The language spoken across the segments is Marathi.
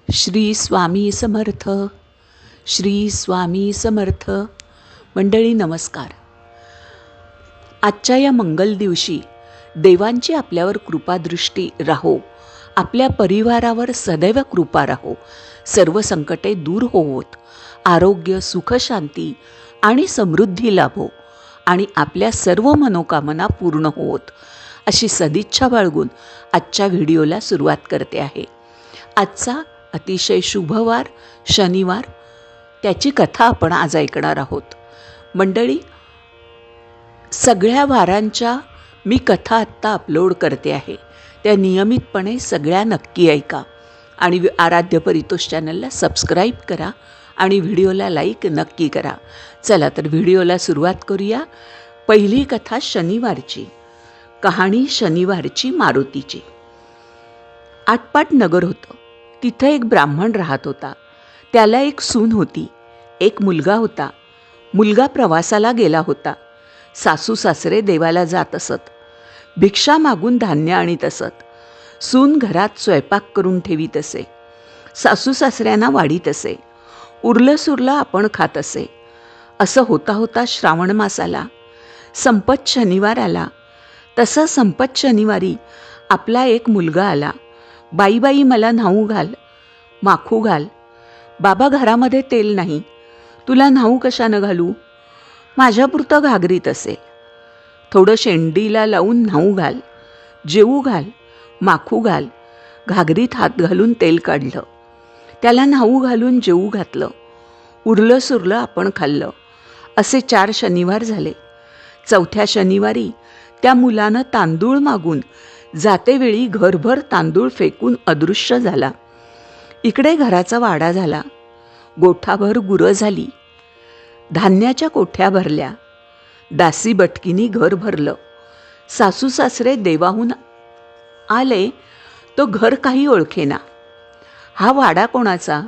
श्री स्वामी समर्थ. श्री स्वामी समर्थ. मंडळी नमस्कार. आजच्या या मंगल दिवशी देवांची आपल्यावर कृपादृष्टी राहो, आपल्या परिवारावर सदैव कृपा राहो, सर्व संकटे दूर होवोत, आरोग्य सुख शांती आणि समृद्धी लाभो आणि आपल्या सर्व मनोकामना पूर्ण होवोत अशी सदिच्छा बाळगून आजच्या व्हिडिओला सुरुवात करते आहे. आजचा अतिशय शुभवार शनिवार, त्याची कथा आपण आज ऐकणार आहोत. मंडळी, सगळ्या वारांच्या मी कथा आत्ता अपलोड करते आहे, त्या नियमितपणे सगळ्या नक्की ऐका आणि आराध्य परितोष चॅनलला सबस्क्राईब करा आणि व्हिडिओला लाईक नक्की करा. चला तर व्हिडिओला सुरुवात करूया. पहिली कथा शनिवारची. कहाणी शनिवारची मारुतीची. आटपाट नगर होतं. तिथं एक ब्राह्मण राहत होता. त्याला एक सून होती, एक मुलगा होता. मुलगा प्रवासाला गेला होता. सासू सासरे देवाला जात असत, भिक्षा मागून धान्य आणीत असत. सून घरात स्वयंपाक करून ठेवीत असे, सासू सासऱ्यांना वाढीत असे, उरलं सुरलं आपण खात असे. असं होता होता श्रावण मास आला, संपत शनिवार आला. तसं संपत शनिवारी आपला एक मुलगा आला. बाई बाई मला न्हाऊ घाल, माखू घाल. बाबा घरामध्ये तेल नाही, तुला न्हाऊ कशानं घालू? माझ्यापुरतं घागरीत असेल, थोडं शेंडीला लावून न्हाऊ घाल, जेवू घाल, माखू घाल. घागरीत हात घालून तेल काढलं, त्याला न्हाऊ घालून जेवू घातलं. उरलं सुरलं आपण खाल्लं. असे 4 शनिवार झाले. चौथ्या शनिवारी त्या मुलानं तांदूळ मागून जातेवेळी घरभर तांदूळ फेकून अदृश्य झाला. इकडे घराचा वाडा झाला, गोठाभर गुरं झाली, धान्याच्या कोठ्या भरल्या, दासी बटकीनी घर भरलं. सासू सासरे देवाहून आले तो घर काही ओळखेना. हा वाडा कोणाचा?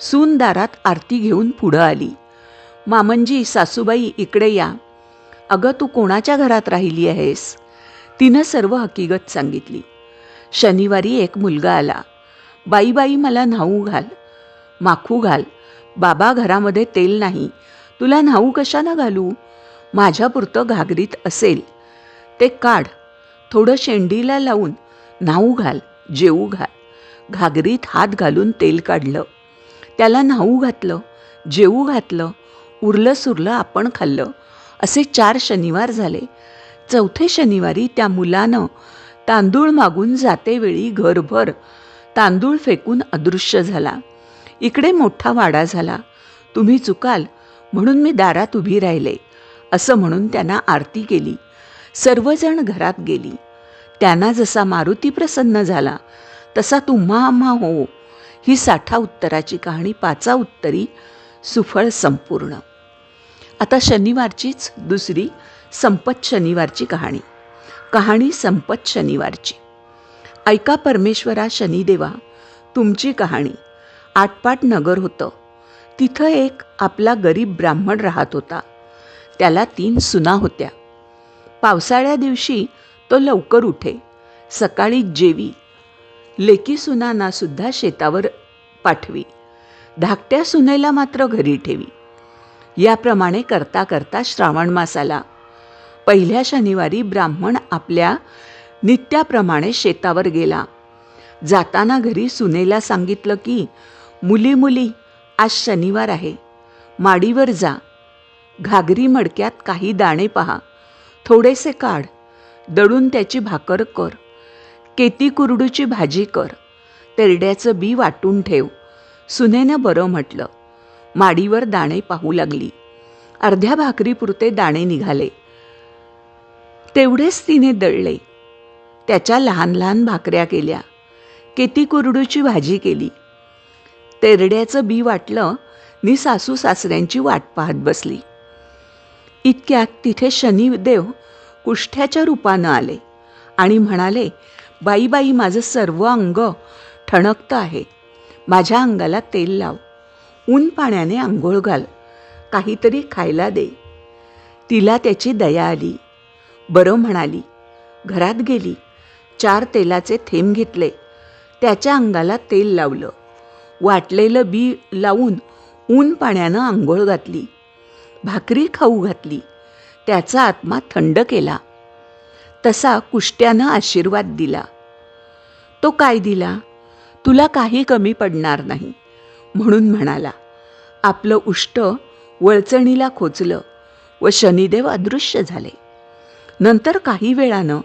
सून दारात आरती घेऊन पुढं आली. मामंजी, सासूबाई इकडे या. अगं, तू कोणाच्या घरात राहिली आहेस? तिनं सर्व हकीकत सांगितली. शनिवारी एक मुलगा आला. बाई बाई मला न्हाऊ घाल, माखू घाल. बाबा घरामध्ये तेल नाही, तुला न्हाऊ कशानं घालू? माझ्यापुरतं घागरीत असेल ते काढ, थोडं शेंडीला लावून न्हाऊ घाल, जेवू घाल. घागरीत हात घालून तेल काढलं, त्याला न्हाऊ घातलं, जेवू घातलं. उरलं सुरलं आपण खाल्लं. असे 4 शनिवार झाले. चौथे शनिवारी त्या मुलानं तांदूळ मागून जातेवेळी घरभर तांदूळ फेकून अदृश्य झाला. इकडे मोठा वाडा झाला. तुम्ही चुकाल म्हणून मी दारात उभी राहिले, असं म्हणून त्यांना आरती केली. सर्वजण घरात गेली. त्यांना जसा मारुती प्रसन्न झाला तसा तुम्हा आम्हा हो. ही 60 उत्तराची कहाणी 5 उत्तरी सुफळ संपूर्ण. आता शनिवारचीच दुसरी संपत शनिवारची कहाणी. कहाणी संपत शनिवारची. ऐका परमेश्वरा शनिदेवा, तुमची कहाणी. आटपाट नगर होतं. तिथं एक आपला गरीब ब्राह्मण राहत होता. त्याला 3 सुना होत्या. पावसाळ्या दिवशी तो लवकर उठे, सकाळी जेवी, लेकी सुनांना सुद्धा शेतावर पाठवी, धाकट्या सुनेला मात्र घरी ठेवी. याप्रमाणे करता करता श्रावण मास आला. पहिल्या शनिवारी ब्राह्मण आपल्या नित्याप्रमाणे शेतावर गेला. जाताना घरी सुनेला सांगितलं की, मुली मुली, आज शनिवार आहे, माडीवर जा, घागरी मडक्यात काही दाणे पहा, थोडेसे काढ, दळून त्याची भाकर कर, केती कुरडूची भाजी कर, तेरड्याचं बी वाटून ठेव. सुनेनं बरं म्हटलं. माडीवर दाणे पाहू लागली. अर्ध्या भाकरीपुरते दाणे निघाले. तेवढेच तिने दळले. त्याच्या लहान लहान भाकऱ्या केल्या, केती कुरडूची भाजी केली, तेरड्याचं बी वाटलं नि सासू सासऱ्यांची वाट पाहत बसली. इतक्यात तिथे शनिदेव कुष्ठ्याच्या रूपानं आले आणि म्हणाले, बाई बाई, माझं सर्व अंग ठणकतं आहे, माझ्या अंगाला तेल लाव, ऊन पाण्याने आंघोळ घाल, काहीतरी खायला दे. तिला त्याची दया आली. बरं म्हणाली. घरात गेली. 4 तेलाचे थेंब घेतले, त्याच्या अंगाला तेल लावलं. वाटलेलं बी लावून ऊन पाण्यानं आंघोळ घातली, भाकरी खाऊ घातली, त्याचा आत्मा थंड केला. तसा कुष्ट्यानं आशीर्वाद दिला. तो काय दिला? तुला काही कमी पडणार नाही म्हणून म्हणाला. आपलं उष्ट वळचणीला खोचलं व शनिदेव अदृश्य झाले. नंतर काही वेळानं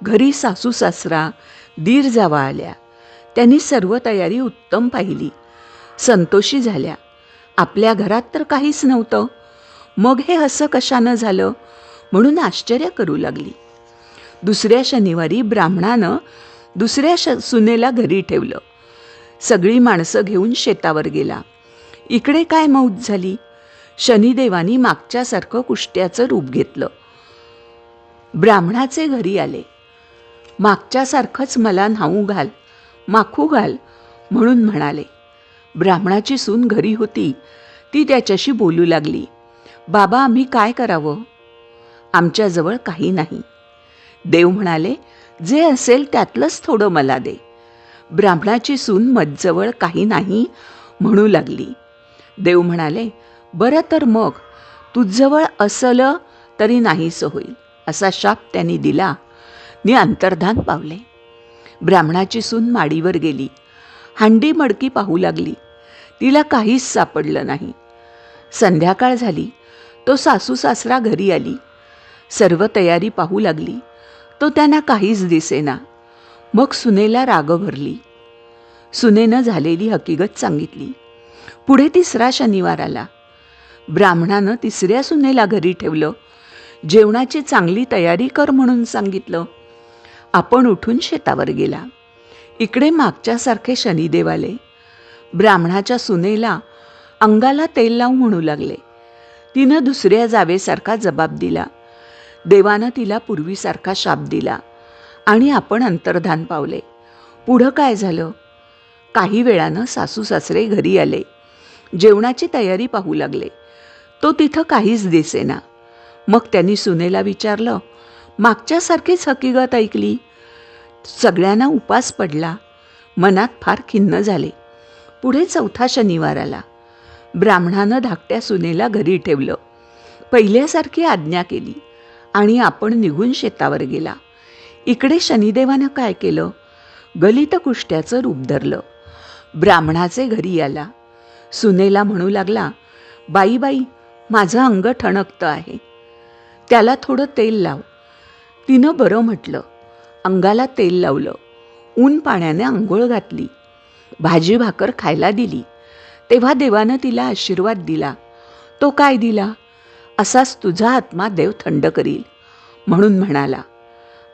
घरी सासू सासरा दीर जावा आल्या. त्यांनी सर्व तयारी उत्तम पाहिली, संतोषी झाल्या. आपल्या घरात तर काहीच नव्हतं, मग हे असं कशानं झालं म्हणून आश्चर्य करू लागली. दुसऱ्या शनिवारी ब्राह्मणानं दुसऱ्या सुनेला घरी ठेवलं. सगळी माणसं घेऊन शेतावर गेला. इकडे काय मौत झाली? शनिदेवानी मागच्यासारखं कुष्ट्याचं रूप घेतलं. ब्राह्मणाचे घरी आले. मागच्यासारखंच मला न्हाऊ घाल, माखू घाल म्हणून म्हणाले. ब्राह्मणाची सून घरी होती. ती त्याच्याशी बोलू लागली. बाबा, आम्ही काय करावं? आमच्याजवळ काही नाही. देव म्हणाले, जे असेल त्यातलंच थोडं मला दे. ब्राह्मणाची सून मजजवळ काही नाही म्हणू लागली. देव म्हणाले, बरं तर मग तुझजवळ असलं तरी नाहीसं होईल, असा शाप त्यांनी दिला नि अंतर्धान पावले. ब्राह्मणाची सून माडीवर गेली. हांडी मडकी पाहू लागली. तिला काहीच सापडलं नाही. संध्याकाळ झाली. तो सासू सासरा घरी आली. सर्व तयारी पाहू लागली. तो त्यांना काहीच दिसेना. मग सुनेला राग भरली. सुनेनं झालेली हकीकत सांगितली. पुढे तिसरा शनिवार आला. ब्राह्मणानं तिसऱ्या सुनेला घरी ठेवलं. जेवणाची चांगली तयारी कर म्हणून सांगितलं. आपण उठून शेतावर गेला. इकडे मागच्यासारखे शनिदेव आले. ब्राह्मणाच्या सुनेला अंगाला तेल लावून म्हणू लागले. तिनं दुसऱ्या जावेसारखा जबाब दिला. देवानं तिला पूर्वीसारखा शाप दिला आणि आपण अंतर्धान पावले. पुढं काय झालं? काही वेळानं सासू सासरे घरी आले. जेवणाची तयारी पाहू लागले. तो तिथं काहीच दिसेना. मग त्यांनी सुनेला विचारलं. मागच्यासारखीच हकीकत ऐकली. सगळ्यांना उपास पडला. मनात फार खिन्न झाले. पुढे चौथा शनिवार आला. ब्राह्मणानं धाकट्या सुनेला घरी ठेवलं. पहिल्यासारखी आज्ञा केली आणि आपण निघून शेतावर गेला. इकडे शनिदेवानं काय केलं? गलित कुष्ट्याचं रूप धरलं. ब्राह्मणाचे घरी आला. सुनेला म्हणू लागला, बाई बाई, माझं अंग ठणकतं आहे, त्याला थोडं तेल लाव. तिनं बरं म्हटलं. अंगाला तेल लावलं. ऊन पाण्याने आंघोळ घातली. भाजी भाकर खायला दिली. तेव्हा देवानं तिला आशीर्वाद दिला. तो काय दिला? असाच तुझा आत्मा देव थंड करील म्हणून म्हणाला.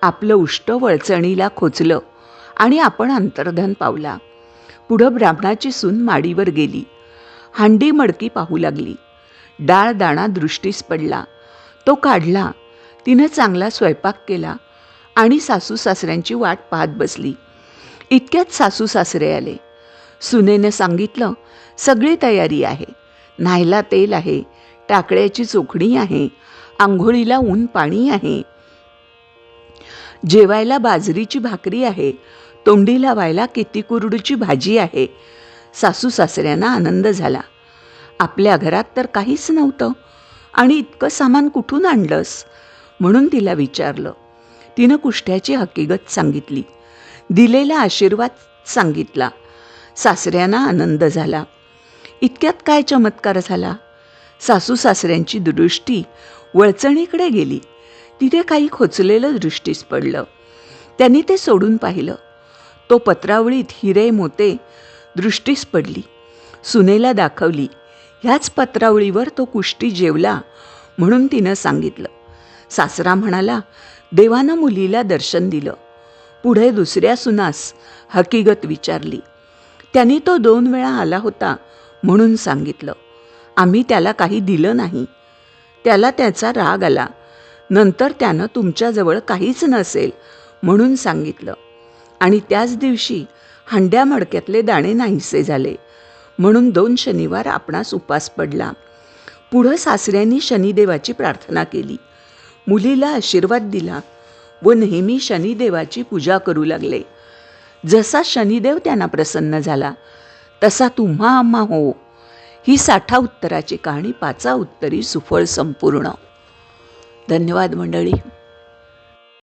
आपलं उष्ट वळचणीला खोचलं आणि आपण अंतर्धान पावला. पुढं ब्राह्मणाची सून माडीवर गेली. हांडी मडकी पाहू लागली. डाळ दाणा दृष्टीस पडला. तो काढला. तिनं चांगला स्वयंपाक केला आणि सासू सासऱ्यांची वाट पाहत बसली. इतक्यात सासू सासरे आले. सुनेनं सांगितलं, सगळी तयारी आहे. न्हायला तेल आहे, टाकळ्याची चोखणी आहे, आंघोळीला ऊन पाणी आहे, जेवायला बाजरीची भाकरी आहे, तोंडी लावायला कितीकुरडूची भाजी आहे. सासू सासऱ्यांना आनंद झाला. आपल्या घरात तर काहीच नव्हतं आणि इतकं सामान कुठून आणलंस म्हणून तिला विचारलं. तिनं कुष्ट्याची हकीकत सांगितली. दिलेला आशीर्वाद सांगितला. सासऱ्यांना आनंद झाला. इतक्यात काय चमत्कार झाला? सासू सासऱ्यांची दृष्टी वळचणीकडे गेली. तिथे काही खोचलेलं दृष्टीस पडलं. त्यांनी ते सोडून पाहिलं. तो पत्रावळीत हिरे मोते दृष्टीस पडली. सुनेला दाखवली. ह्याच पत्रावळीवर तो कुष्टी जेवला म्हणून तिनं सांगितलं. सासरा म्हणाला, देवानं मुलीला दर्शन दिलं. पुढे दुसऱ्या सुनास हकीकत विचारली. त्यांनी तो 2 वेळा आला होता म्हणून सांगितलं. आम्ही त्याला काही दिलं नाही. त्याला त्याचा राग आला. नंतर त्यानं तुमच्याजवळ काहीच नसेल म्हणून सांगितलं आणि त्याच दिवशी हांड्या मडक्यातले दाणे नाहीसे झाले म्हणून 2 शनिवार आपणास उपास पडला. पुढं सासऱ्यांनी शनिदेवाची प्रार्थना केली. मुलीला आशीर्वाद दिला व नेहमी शनिदेवाची पूजा करू लागले. जसा शनिदेव त्यांना प्रसन्न झाला तसा तुम्हा आम्हा हो. ही 60 उत्तराची कहाणी 5 उत्तरी सुफळ संपूर्ण. धन्यवाद मंडळी.